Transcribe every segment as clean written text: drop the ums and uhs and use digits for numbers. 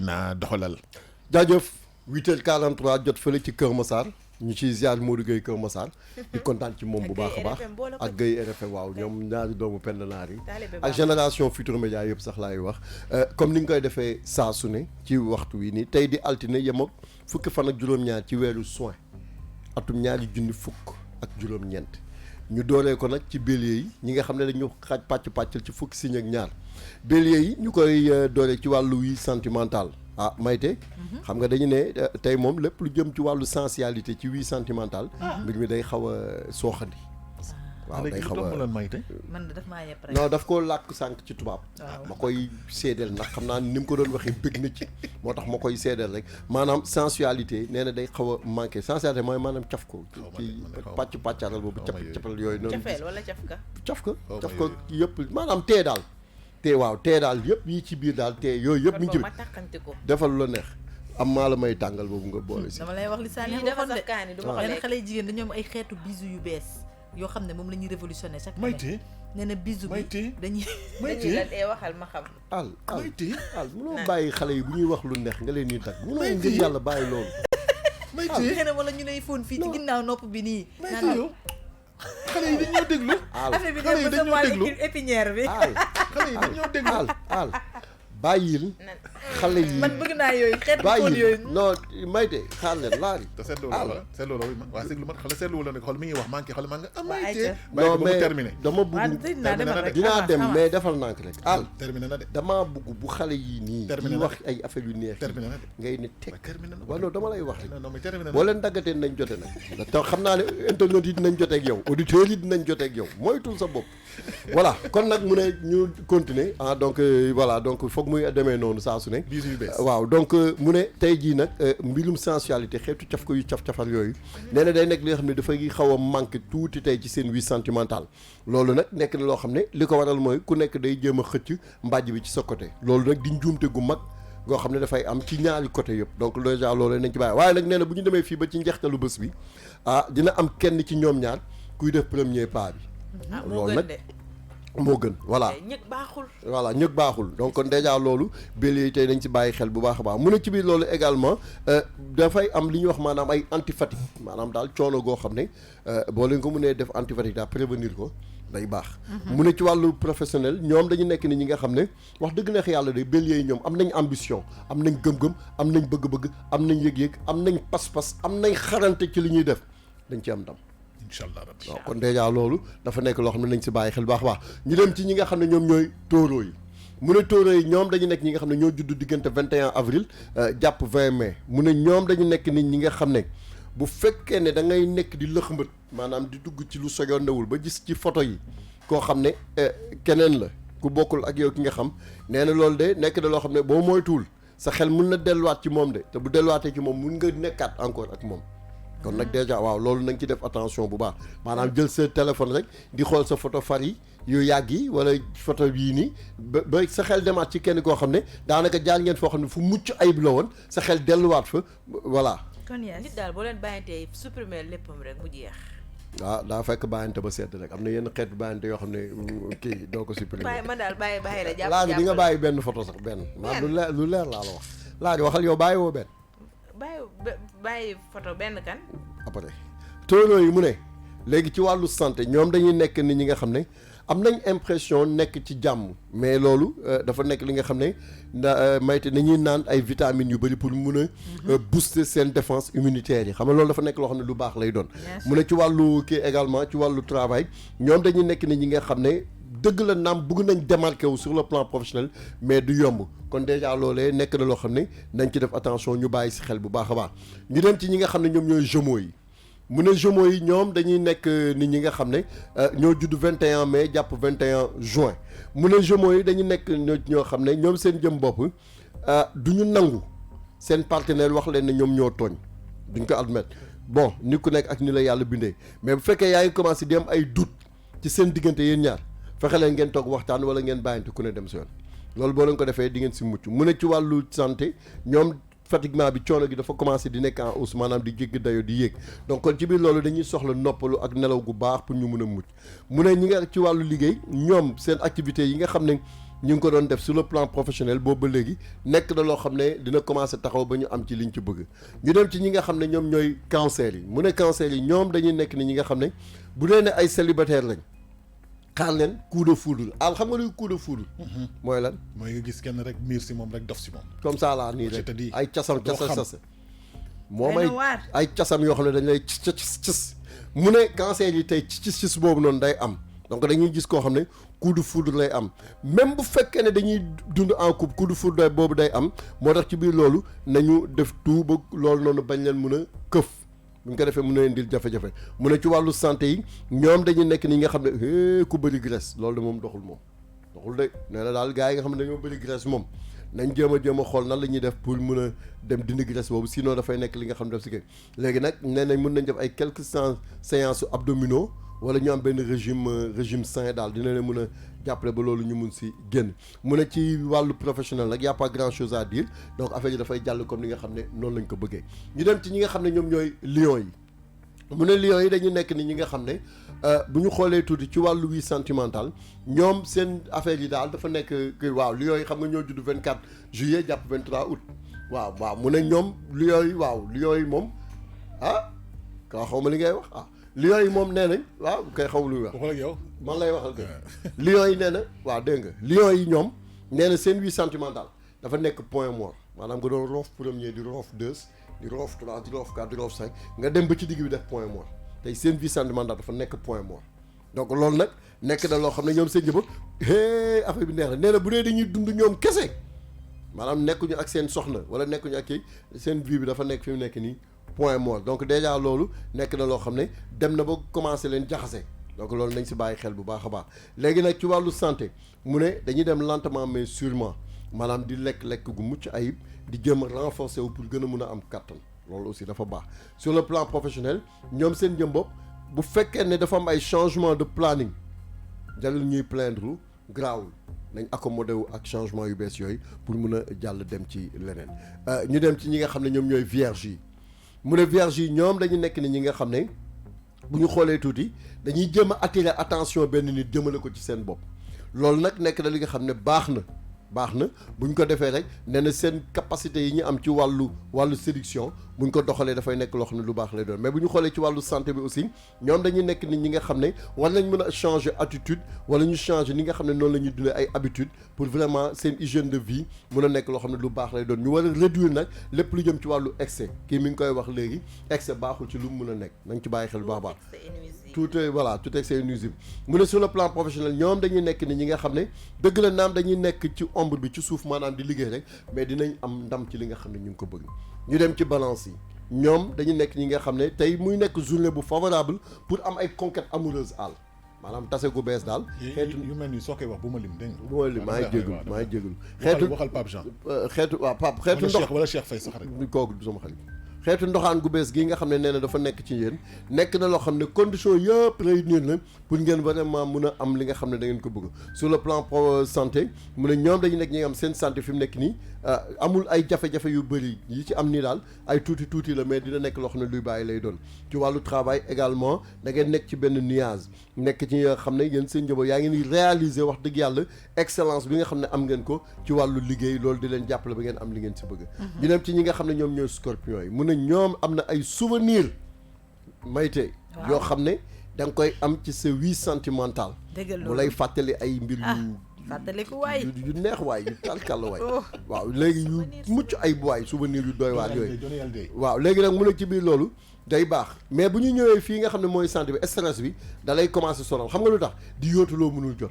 naa doxalal. jaajëf 8h43 jot fële ci Kër Massar ñu ciy ziar Modou Gueye Kër Massar di kontaan ci moom bu baax a baax ak Gueye RFM waaw ñoom ñaari doomu Penda Naar yi ak génération Futurs Médias yëpp sax laay wax comme ni nga koy defee saa su ne ci waxtu wi nii tey di altine yem ak fukki fan ak juróom-ñaar ci weeru juin atum 2024 ñu dooree ko nag ci bélier yi ñi nga xam ne dañu xaaj pàccal ci fukki signe ak ñaar bélier yi ñu koy dooree ci wàllu wi sentimental ah Mayte xam nga dañu ne tey moom lépp lu jëm ci wàllu sensualité ci vie sentimentale mbir mi day xaw a sooxandi waaw day xaw a Mayte man daf maa yepp rek non daf koo làkk sànq ci tubaab ma koy seedeel nag xam naa ni mu ko doon waxee bëgg na ci moo tax ma koy seedeel rek maanaam sensualité nee na day xaw a manqué sensualité mooy maanaam caf ko ci pàccaral boobu capal yooyu noonu cafeel wala caf ka yëpp maanaam tee daal te waaw tee daal yëpp yi ci biir daal tee yooyu yëpp mi ngi ci defal lu la neex am maa la may tàngal boobu nga boole si dama lay wax li saa neex waxoon de yenn xale jigéen dañoo am ay xeetu bisu yu bees yoo xam ne moom la ñuy révolutionné chaque année nee na bisu bi dañuy waxal ma xam al munoo bàyyi xale yi bu ñuy wax lu neex nga leen ñuy tag munoo ngir yàlla bàyyi loolu nee na wala ñu lay fóon fii ci ginnaaw nopp bi nii xale yi dañoo déglu. affaire bi dem ba sa wàllu épinière bi. xale yi dañoo déglu. bàyyil xale yi man bëgg naa yooyu xeetu fóon yooyu. non Mayte xaar leen laari. te seetlu la seetlu la waa seetlu ma xale seetlu la ne xool mi ngi wax manqué xool maa nga am Mayte. non mais dama bëgg dinaa dem mais defal naa ko rek. terminé na de. damaa bëgg bu xale yi nii. terminé di wax ay affaire yu neex. terminé na de ngay ne teg. terminé na waaw non dama lay wax rek. non mais terminé na boo leen daggatee dinañ jote nag. te xam naa ne internet yi dinañ joteeg yow auditeurs yi dinañ joteeg yow moytul sa bopp. voilà kon nag mu ne ñu continuer donc voilà donc foog muy demee noonu saa su ne. waaw donc mu ne tey jii nag mbirum sensualité xeetu caf ko yu caf-cafal yooyu nee na day nekk li nga xam ne dafay xaw a manqué tuuti tey ci seen vie sentimentale loolu nag nekk na loo xam ne li ko waral mooy ku nekk day jéem a xëcc mbàjj bi ci sa côté loolu nag di njuumte gu mag goo xam ne dafay am ci ñaari côté yëpp donc déjà loolu nañ ci bàyyi waaye nag nee na bu ñu demee fii ba ci njeextalu bés bi dina am kenn ci ñoom ñaar kuy def premier pas bi loolu nag moo gën voilà ñëg baaxul ñëg baaxul donc kon déjà loolu bélier yi tey dañ ci bàyyi xel bu baax a baax mu ne ci biir loolu également dafay am li ñuy wax maanaam ay antifatigue maanaam daal coono goo xam ne boo leen ko mënee def antifatigue daal prévenir ko day baax mu ne ci wàllu professionnel ñoom dañu nekk ni ñi nga xam ne wax dëgg neex yàlla de bélier yi ñoom am nañ ambition am nañ gëm-gëm am nañ bëgg-bëgg am nañ yëg-yëg am nañ pas-pas am nañ xarante ci li ñuy def dañ ci am ndam inchallah rabbi waaw kon déjà loolu dafa nekk loo xam ne nañ si bàyyi xel baax a baax ñu dem ci ñi nga xam ne ñoom ñooy taureau yi mu ne taureau yi ñoom dañu nekk ñi nga xam ne ñoo judd diggante 21 avril jàpp 20 mai mu ne ñoom dañu nekk nit ñi nga xam ne bu fekkee ne da ngay nekk di lëxmbët maanaam di dugg ci lu soyoonewul ba gis ci photo yi koo xam ne keneen la ku bokkul ak yow ki nga xam nee na loolu de nekk na loo xam ne boo moytuwul sa xel mun na delluwaat ci moom de te bu delluwaatee ci moom mun nga nekkaat encore ak moom kon nag déjà waaw loolu nañ ci def attention bu baax maanaam jël sa téléphone rek di xool sa photo far yi yu yàgg yi wala photo yii nii ba sa xel demaat ci kenn koo xam ne daanaka jaar ngeen foo xam ne fu mucc ayib la woon sa xel delluwaat fa voilà. kon yaa nit daal boo leen bàyyantee supprimer léppam rek mu jeex. waaw daa fekk bàyyante ba sedd rek am na yenn xeetu bàyyante yoo xam ne kii doo ko supprimer. bàyyi man daal bàyyi la jàpp laa di nga bàyyi benn photo sax benn. lu leer laa la wax laa di waxal yow bàyyi woo benn. bàyyi photo benn kan. après taureau yi mu ne léegi ci wàllu santé ñoom dañuy nekk ni ñi nga xam ne am nañ impression nekk ci jàmm mais loolu dafa nekk li nga xam ne mayte nañuy naan ay vitamines yu bëri pour mun a booster seen défense immunitaire yi xam nga loolu dafa nekk loo xam ne lu baax lay doon mu ne ci wàllu kii également ci wàllu travail ñoom dañuy nekk ni ñi nga xam ne dëgg la naam bëgg nañ démarqué wu sur le plan professionnel mais du yomb kon déjà loolee nekk na loo xam ne nañ ci def attention ñu bàyyi si xel bu baax a baax ñu dem ci ñi nga xam ne ñoom ñooy Gémeaux yi mu ne Gémeaux yi ñoom dañuy nekk nit ñi nga xam ne ñoo judd 21 mai jàpp 21 juin mu ne Gémeaux yi dañu nekk ñoo xam ne ñoom seen jëm bopp du ñu nangu seen partenaire wax leen ne ñoom ñoo tooñ duñ ko admettre bon ni ku nekk ak ni la yàlla bindee mais bu fekkee yaa ngi commencé di am ay doute ci seen diggante yéen ñaar fexe leen ngeen toog waxtaan wala ngeen bàyyante ku ne dem si yoon loolu boo leen ko defee di ngeen si mucc mu ne ci wàllu santé ñoom fatiguement bi coono gi dafa commencé di nekk en hausse maanaam di jéggi dayo di yéeg donc kon ci biir loolu dañuy soxla noppalu ak nelaw gu baax pour ñu mun a mucc mu ne ñi nga ci wàllu liggéey ñoom seen activités yi nga xam ne ñu ngi ko doon def sur le plan professionnel boobu ba léegi nekk na loo xam ne dina commencer taxaw ba ñu am ci liñ ci bëgg ñu dem ci ñi nga xam ne ñoom ñooy cancer yi mu ne cancer yi ñoom dañuy nekk ni ñi nga xam ne bu dee ne ay célibataire lañ xaar leen coup de foudre xam nga luy coup de foudre mooy lan mooy nga gis kenn rek miir si moom rek dof si moom comme ça là nii rek ay casam moom ay casam yoo xam ne dañ lay cis mu ne cancer yi tey cis boobu noonu day am donc dañuy gis koo xam ne coup de foudre lay am même bu fekkee ne dañuy dund en couple coup de foudre boobu day am moo tax ci biir loolu nañu def tout ba loolu noonu bañ leen mun a këf bu ñu ko defee mun a indil jafe-jafe mu ne ci wàllu santé yi ñoom dañuy nekk ni nga xam ne ku bëri graisse loolu de moom doxul de nee na daal gars yi nga xam ne dañoo bëri graisse moom nañ jéem a xool nan la ñuy def pour mun a dem dindi graisse boobu sinon dafay nekk li nga xam ne def si kay léegi nag nee nañ mun nañ def ay quelques séances abdominaux wala ñu am benn régime sain daal dina leen mën a jàppale ba loolu ñu mun si génn mu ne ci wàllu professionnel nag y a pas grand chose à dire donc affaire yi dafay jàll comme ni nga xam ne noonu lañ ko bëggee ñu dem ci ñi nga xam ne ñoom ñooy lions yi mu ne lions yi dañu nekk ni ñi nga xam ne bu ñu xoolee tuuti ci wàllu vie sentimental ñoom seen affaire yi daal dafa nekk waaw lions yi xam nga ñoo judd 24 juillet jàpp 23 août waaw mu ne ñoom lions yi moom kaa xaw ma li ngay wax lions yi moom nee nañ waaw kay xaw luy wax waxal ak yow man lay waxal kay lions yi nee na waaw dégg nga lions yi ñoom nee na seen vie sentimentale dafa nekk point mort maanaam nga doon roof premier di roof 2 di roof 3 di roof 4 di roof 5 nga dem ba ci digg bi def point mort tey seen vie sentimentale dafa nekk point mort donc loolu nag nekk na loo xam ne ñoom seen jëba affaire bi neex na nee na bu dee dañuy dund ñoom kese maanaam nekkuñu ak seen soxna wala nekkuñu ak kii seen vie bi dafa nekk fi mu nekk nii point mort donc déjà loolu nekk na loo xam ne dem na ba commencé leen jaxase donc loolu nañ si bàyyi xel bu baax a baax léegi nag ci wàllu santé mu ne dañuy dem lentement mais sûrement maanaam di lekk gu mucc ayib di jëm renforcer wu pour gën a mun a am kattan loolu aussi dafa baax sur le plan professionnel ñoom seen jëm bopp bu fekkee ne dafa am ay changement de planning jarul ñuy plaindre garaawul nañ accommodé wu ak changement yu bees yooyu pour mun a jàll dem ci leneen ñu dem ci ñi nga xam ne ñoom ñooy vierge yi mu ne vierge yi ñoom dañu nekk ni ñi nga xam ne bu ñu xoolee tuuti dañuy jéem a attirer attention benn nit jëmale ko ci seen bopp loolu nag nekk na li nga xam ne baax na bu ñu ko defee rek nee na seen capacité yi ñu am ci wàllu séduction bu ñu ko doxalee dafay nekk loo xam ne lu baax lay doon mais bu ñu xoolee ci wàllu santé bi aussi ñoom dañuy nekk nit ñi nga xam ne war nañ mën a changer attitude wala ñu changer ni nga xam ne noonu la ñuy dundee ay habitude pour vraiment seen hygiène de vie mën a nekk loo xam ne lu baax lay doon ñu war a réduire nag lépp lu jëm ci wàllu excès kii mi ngi koy wax léegi excès baaxul ci lu mu mën a nekk nañ ci bàyyi xel bu baax baax tout excès est nuisible mu ne sur le plan professionnel ñoom dañuy nekk ni ñi nga xam ne dëgg la naam dañuy nekk ci ombre bi ci suuf maanaam di liggéey rek mais dinañ am ndam ci li nga xam ne ñu ngi ko bëgg ñu dem ci balance yi ñoom dañu nekk ñi nga xam ne tey muy nekk journée bu favorable pour am ay conquête amoureuse àll maanaam tase gu bees daal. xeetu yu mel nii soo koy wax bu ma lim dégg nga. bu ma lim maa ngi jégalu waxal Pape Jean. xeetu ndox wala Cheikh Faye sax rek. kooku du sama xarit. xeetu ndoxaan gu bees gii nga xam ne nee na dafa nekk ci yéen nekk na loo xam ne condition yëpp réunir na pour ngeen vraiment mun a am li nga xam ne da ngeen ko bëgg sur le plan santé mu ne ñoom dañu nekk ñi nga am seen santé fi mu nekk nii amul ay jafe-jafe yu bëri yi ci am nii daal ay tuuti la mais dina nekk loo xam ne luy bàyyi lay doon ci wàllu travail également da ngeen nekk ci benn nuage nekk ci nga xam ne yéen seen njaboot yaa ngi ni réaliser wax dëgg yàlla excellence bi nga xam ne am ngeen ko ci wàllu liggéey loolu di leen jàppale ba ngeen am li ngeen si bëgg ñu dem ci ñi nga xam ne ñoom ñooy scorpion yi ñoom am na ay souvenir mayte yoo xam ne da nga koy am ci sa vie sentimentale mu lay fàttali ay mbir fàttaliku waay yu neex waay yu talkal waay waaw léegi yu mucc ay waay souvenir yu doy waar yooyu waaw léegi nag mu ne ci biir loolu day baax mais bu ñu ñëwee fii nga xam ne mooy santé bi stress bi da lay commencé sonal xam nga lu tax di yóotu loo mënul jot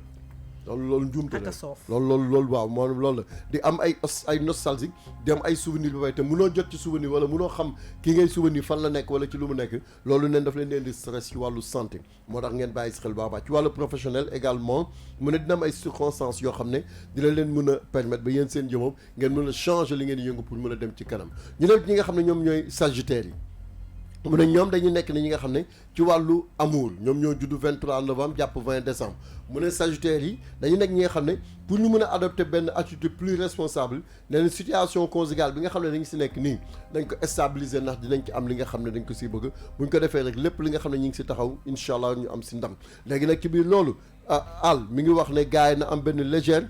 loolu njuumte la loolu waaw moom loolu la di am ay nostalgique di am ay souvenir ba bay te munoo jot ci souvenir wala munoo xam ki ngay souvenir fan la nekk wala ci lu mu nekk loolu neen daf leen di indi stress ci wàllu santé moo tax ngeen bàyyi si xel baax ci wàllu professionnel également mu ne dina am ay circonstances yoo xam ne dina leen mën a permettre ba yéen seen jëmoom ngeen mën a changer li ngeen yëngu pour mën a dem ci kanam ñu dem ñi nga xam ne ñoom ñooy sagittaire yi mu ne ñoom dañuy nekk ni ñi nga xam ne ci wàllu amour ñoom ñoo juddu 23 novembre jàpp 20 décembre mu ne Sagittaire yi dañuy nekk ñi nga xam ne pour ñu mën a adopter benn attitude plus responsable nee na situation conjugale bi nga xam ne dañ si nekk nii dañ ko stabiliser ndax dinañ ci am li nga xam ne dañ ko siy bëgg bu ñu ko defee rek lépp li nga xam ne ñu ngi si taxaw incha allah ñu am si ndam léegi nag ci biir loolu Al mi ngi wax ne gars yi na am benn légère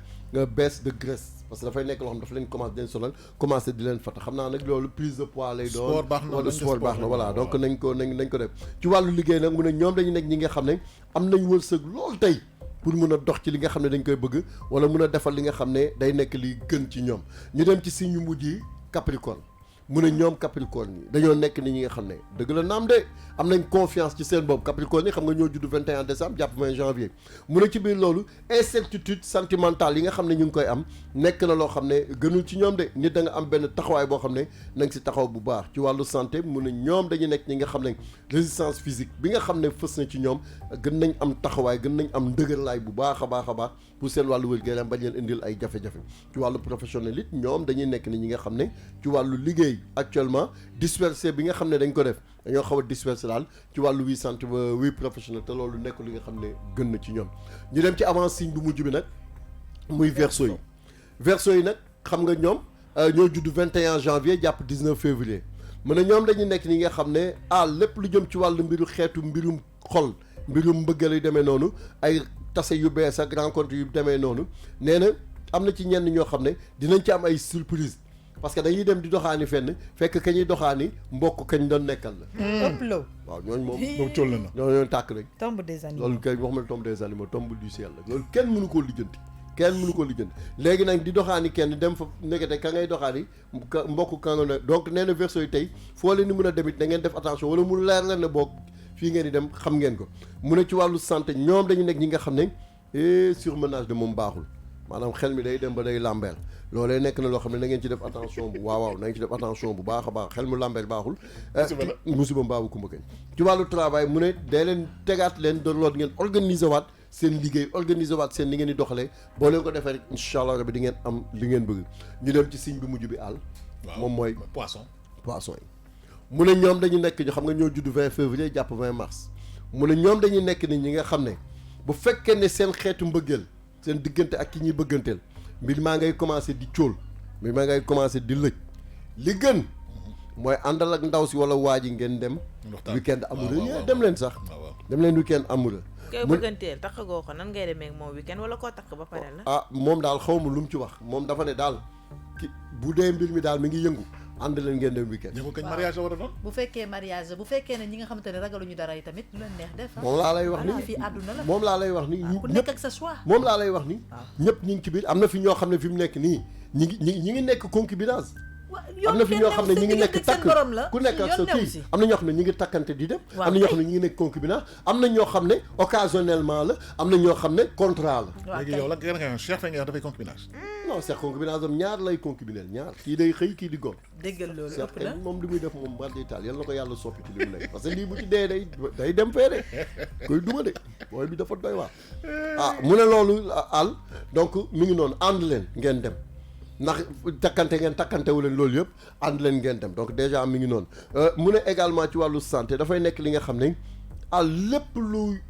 baisse de graisse parce que dafay nekk loo xam dafa leen commencé di leen sonal commencé di leen fàtte xam naa nag loolu prise de poids lay doon sport baax na wala sport baax na voilà donc nañ ko def ci wàllu liggéey nag mu ne ñoom dañu nekk ñi nga xam ne am nañ wërsëg loolu tey pour mun a dox ci li nga xam ne dañ koy bëgg wala mun a defal li nga xam ne day nekk li gën ci ñoom ñu dem ci signe yu mujj yi Capricorne mu ne ñoom Capricorne yi dañoo nekk ni ñi nga xam ne dëgg la naam de am nañ confiance ci seen bopp Capricorne yi xam nga ñoo judd 21 décembre jàpp 20 janvier mu ne ci biir loolu incertitude sentimentale yi nga xam ne ñu ngi koy am nekk na loo xam ne gënul ci ñoom de nit da nga am benn taxawaay boo xam ne na nga si taxaw bu baax ci wàllu santé mu ne ñoom dañu nekk ñi nga xam ne résistance physique bi nga xam ne fës na ci ñoom gën nañ am taxawaay gën nañ am ndëgërlaay bu baax a baax pour seen wàllu wér-gu-yaram bañ leen indil ay jafe-jafe ci wàllu professionnel it ñoom dañuy nekk ni ñi nga xam ne ci wàllu liggéey actuellement dispersé bi nga xam ne dañ ko def dañoo xaw a dispersé daal ci wàllu vie santé vie professionnelle te loolu nekk li nga xam ne gën na ci ñoom ñu dem ci avant signe bu mujj bi nag muy Verseau yi Verseau yi nag xam nga ñoom ñoo judd 21 janvier jàpp 19 février mu ne ñoom dañuy nekk ñi nga xam ne lépp lu jëm ci wàllu mbiru xeetu mbirum xol mbirum mbëggeel yu demee noonu ay tase yu bees ak rencontre yu demee noonu nee na am na ci ñenn ñoo xam ne dinañ ci am ay surprise parce que dañuy dem di doxaani fenn fekk ka ñuy doxaani mbokk kañ doon nekkal la. ëpp law waaw ñooñu moom. moom cóol na. ñooñu tàkk rek. tombe des animaux loolu kay waxuma tombe des animaux tombe du ciel la loolu kenn mënu koo lijjanti. kenn mënu ko lijjanti léegi nag di doxaani kenn dem fa nekkate ka ngay doxaani mbokk ka nga ne donc nee na Verseau yi tey foo leen ni mën a demit da ngeen def attention wala mu leer leen ne boog fii ngeen di dem xam ngeen ko mu ne ci wàllu santé ñoom dañu nekk ñi nga xam ne surmenage de moom baaxul maanaam xel mi day dem ba day làmbeer loolee nekk na loo xam ne na ngeen ci def attention bu waaw na ngeen ci def attention bu baax a baax xel mu làmbeer baaxul musiba mbaabu kumba kañ ci wàllu travail mu ne day leen tegaat leen doon loot ngeen organiser waat seen liggéey organiser waat seen li ngeen di doxalee boo leen ko defee rek incha allah rabbi di ngeen am li ngeen bëgg ñu dem ci signe bi mujj bi àll moom mooy poisson yi mu ne ñoom dañu nekk ñu xam nga ñoo judd 20 février jàpp 20 mars mu ne ñoom dañuy nekk ni ñi nga xam ne bu fekkee ne seen xeetu mbëggeel seen diggante ak ki ñuy bëgganteel mbir maa ngay commencé di cóol mbir maa ngay commencé di lëj li gën mooy àndal ak ndaw si wala waa ji ngeen dem weekend amoureux dem leen sax dem leen weekend amoureux koy bëgganteel takkagoo ko nan ngay demee ak moom weekend wala koo takk ba pare la moom daal xaw ma lu mu ci wax moom dafa ne daal bu dee mbir mi daal mi ngi yëngu ànd leen ngeen dem weekend kañ mariage la war a doon bu fekkee mariage bu fekkee ne ñi nga xamante ne ragaluñu dara yi tamit lu leen neex def moom laa lay wax ni fii àdduna la moom laa lay wax ni ku nekk ak sa choix moom laa lay wax ni ñëpp ñi ngi ci biir am na fi ñoo xam ne fi mu nekk nii ñi ngi nekk concubinage am na fi ñoo xam ne ñi ngi nekk takk ku nekk ak sa kii am na ñoo xam ne ñi ngi takkante di dem am na ñoo xam ne ñi ngi nekk concubinage am na ñoo xam ne occasionnellement la am na ñoo xam ne contrat la léegi yow la gën a Cheikh Faye nga dafay concubinage non Cheikh concubinage am ñaar lay concubinel ñaar kii day xëy kii di gont déggal loolu ëpp na moom li muy def moom mar d'Italie yal na ko yàlla soppi ci li mu nekk parce que lii bu ci dee day dem fee de koy duma de booy bi dafa doy waar mu ne loolu àll donc mi ngi noonu ànd leen ngeen dem ndax takkantewu leen loolu yëpp ànd leen ngeen dem donc déjà mi ngi noonu mu ne également ci wàllu santé dafay nekk li nga xam ne lépp lu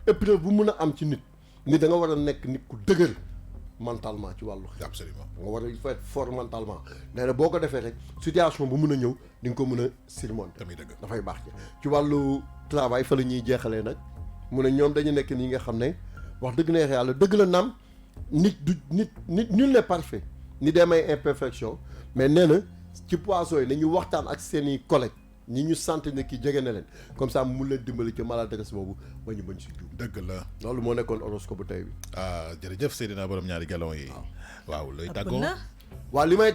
épreuve bu mun a am ci nit da nga war a nekk nit ku dëgër mentalement ci wàllu xel absolument nga war a il faut être fort mentalement nee na boo ko defee rek situation bu mun a ñëw di nga ko mën a surmonter tamit dëgg dafay baax ci wàllu travail fa la ñuy jeexalee nag mu ne ñoom dañu nekk ñi nga xam ne wax dëgg neex yàlla dëgg la naam nit nul n'est parfait ni dem ay imperfection mais nee na ci poisson yi nañu waxtaan ak seen i collègues ñi ñu sant ne ki jege na leen comme ça mu leen dimbali ci maladresse boobu ba ñu bañ si juum. dëgg la loolu moo nekkoon horoscope bu tey bi. jërëjëf Seydina borom ñaari galon yi. waaw looy tàggoo. waaw li may